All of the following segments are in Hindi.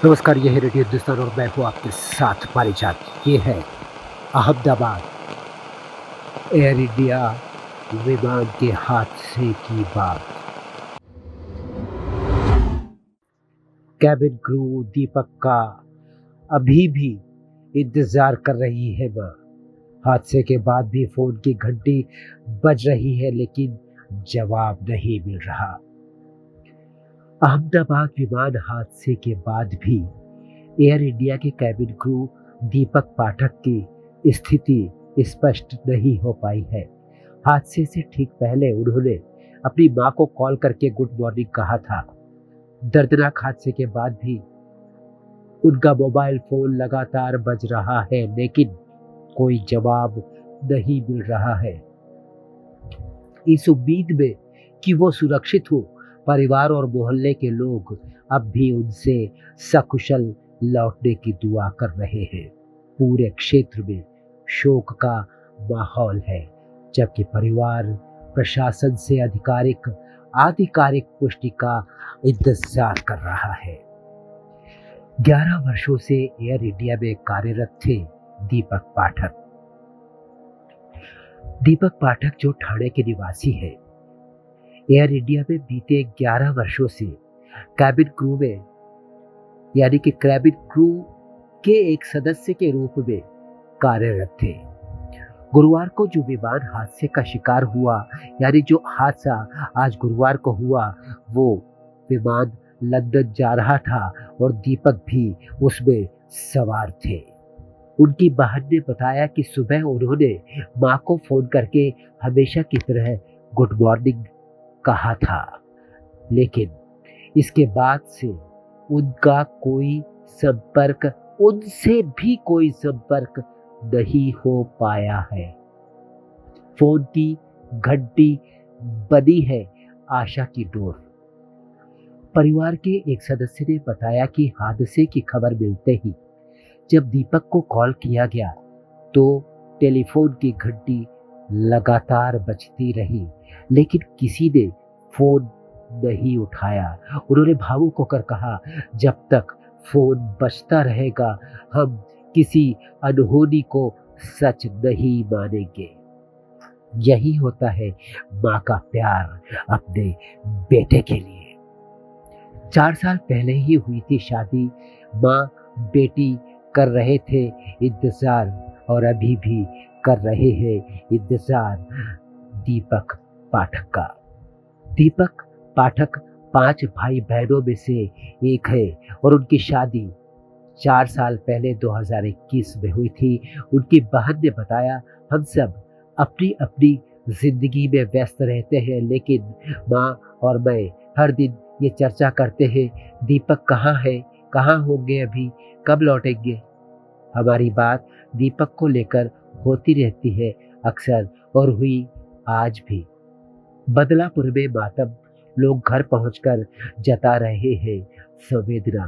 नमस्कार, ये है रेडियो हिंदुस्तान और मैं हूँ आपके साथ पारिजात। ये है अहमदाबाद एयर इंडिया विमान के हादसे की बात। कैबिन क्रू दीपक का अभी भी इंतजार कर रही है माँ। हादसे के बाद भी फोन की घंटी बज रही है, लेकिन जवाब नहीं मिल रहा। अहमदाबाद विमान हादसे के बाद भी एयर इंडिया के कैबिन क्रू दीपक पाठक की स्थिति स्पष्ट नहीं हो पाई है। हादसे से ठीक पहले उन्होंने अपनी मां को कॉल करके गुड मॉर्निंग कहा था। दर्दनाक हादसे के बाद भी उनका मोबाइल फोन लगातार बज रहा है, लेकिन कोई जवाब नहीं मिल रहा है। इस उम्मीद में कि वो सुरक्षित हो, परिवार और मोहल्ले के लोग अब भी उनसे सकुशल लौटने की दुआ कर रहे हैं। पूरे क्षेत्र में शोक का माहौल है, जबकि परिवार प्रशासन से आधिकारिक पुष्टि का इंतजार कर रहा है। 11 वर्षों से एयर इंडिया में कार्यरत थे दीपक पाठक। दीपक पाठक जो ठाणे के निवासी है, एयर इंडिया में बीते 11 वर्षों से कैबिन क्रू में यानी कि कैबिन क्रू के एक सदस्य के रूप में कार्यरत थे। गुरुवार को जो विमान हादसे का शिकार हुआ, यानी जो हादसा आज गुरुवार को हुआ, वो विमान लंदन जा रहा था और दीपक भी उसमें सवार थे। उनकी बहन ने बताया कि सुबह उन्होंने मां को फोन करके हमेशा की तरह गुड मॉर्निंग कहा था, लेकिन इसके बाद से उनका कोई संपर्क उनसे भी कोई संपर्क नहीं हो पाया है। फोन की घंटी बनी है आशा की डोर। परिवार के एक सदस्य ने बताया कि हादसे की खबर मिलते ही जब दीपक को कॉल किया गया तो टेलीफोन की घंटी लगातार बजती रही, लेकिन किसी ने फोन नहीं उठाया। उन्होंने भावुक होकर कहा, जब तक फोन बजता रहेगा हम किसी अनहोनी को सच नहीं मानेंगे। यही होता है माँ का प्यार अपने बेटे के लिए। 4 साल पहले ही हुई थी शादी। माँ बेटी कर रहे थे इंतजार और अभी भी कर रहे हैं इंतजार दीपक पाठक का। दीपक पाठक 5 भाई बहनों में से एक है और उनकी शादी 4 साल पहले 2021 में हुई थी। उनकी बहन ने बताया, हम सब अपनी अपनी जिंदगी में व्यस्त रहते हैं, लेकिन माँ और मैं हर दिन ये चर्चा करते हैं, दीपक कहाँ है, कहाँ होंगे, अभी कब लौटेंगे। हमारी बात दीपक को लेकर होती रहती है अक्सर, और हुई आज भी। बदलापुर में मातम, लोग घर पहुंचकर जता रहे हैं संवेदना।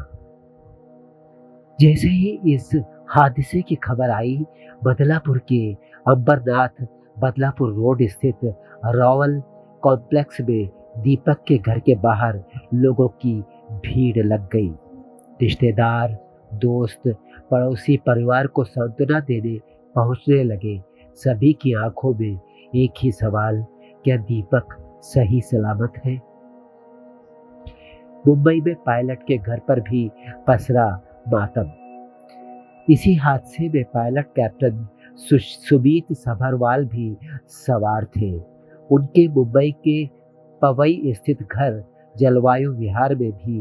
जैसे ही इस हादसे की खबर आई, बदलापुर के अंबरनाथ बदलापुर रोड स्थित रॉयल कॉम्प्लेक्स में दीपक के घर के बाहर लोगों की भीड़ लग गई। रिश्तेदार, दोस्त, पड़ोसी परिवार को सांत्वना देने पहुंचने लगे। सभी की आंखों में एक ही सवाल, क्या दीपक सही सलामत है? मुंबई में पायलट के घर पर भी पसरा मातम। इसी हादसे में पायलट कैप्टन सुमीत सभरवाल भी सवार थे। उनके मुंबई के पवई स्थित घर जलवायु विहार में भी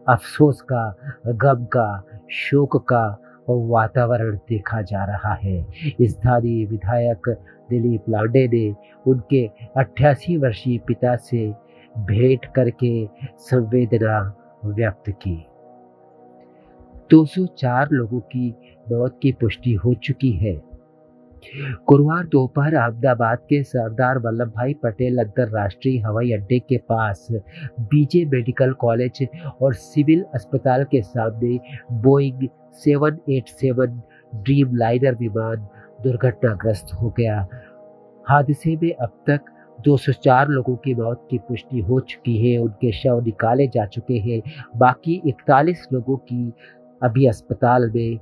अफसोस का, गम का, शोक का वातावरण देखा जा रहा है। स्थानीय विधायक दिलीप लांडे ने उनके 88 वर्षीय पिता से भेंट करके संवेदना व्यक्त की। 204 लोगों की मौत की पुष्टि हो चुकी है। गुरुवार दोपहर अहमदाबाद के सरदार वल्लभ भाई पटेल अंतर्राष्ट्रीय हवाई अड्डे के पास बीजे मेडिकल कॉलेज और सिविल अस्पताल के सामने बोइंग 787 ड्रीम लाइनर विमान दुर्घटनाग्रस्त हो गया। हादसे में अब तक 204 लोगों की मौत की पुष्टि हो चुकी है, उनके शव निकाले जा चुके हैं। बाकी 41 लोगों की अभी अस्पताल में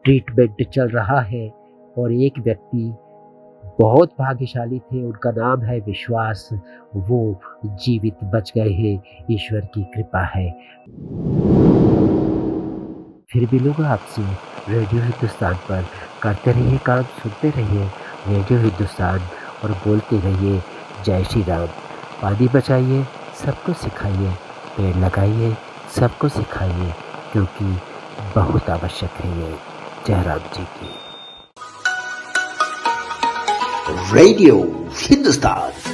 ट्रीटमेंट चल रहा है और एक व्यक्ति बहुत भाग्यशाली थे, उनका नाम है विश्वास, वो जीवित बच गए हैं, ईश्वर की कृपा है। फिर मिलूंगा आपसे रेडियो हिंदुस्तान पर। करते रहिए काम, सुनते रहिए रेडियो हिंदुस्तान और बोलते रहिए जय श्री राम। पानी बचाइए, सबको सिखाइए, पेड़ लगाइए, सबको सिखाइए, क्योंकि बहुत आवश्यक है ये। जय राम जी की। रेडियो हिंदुस्तान।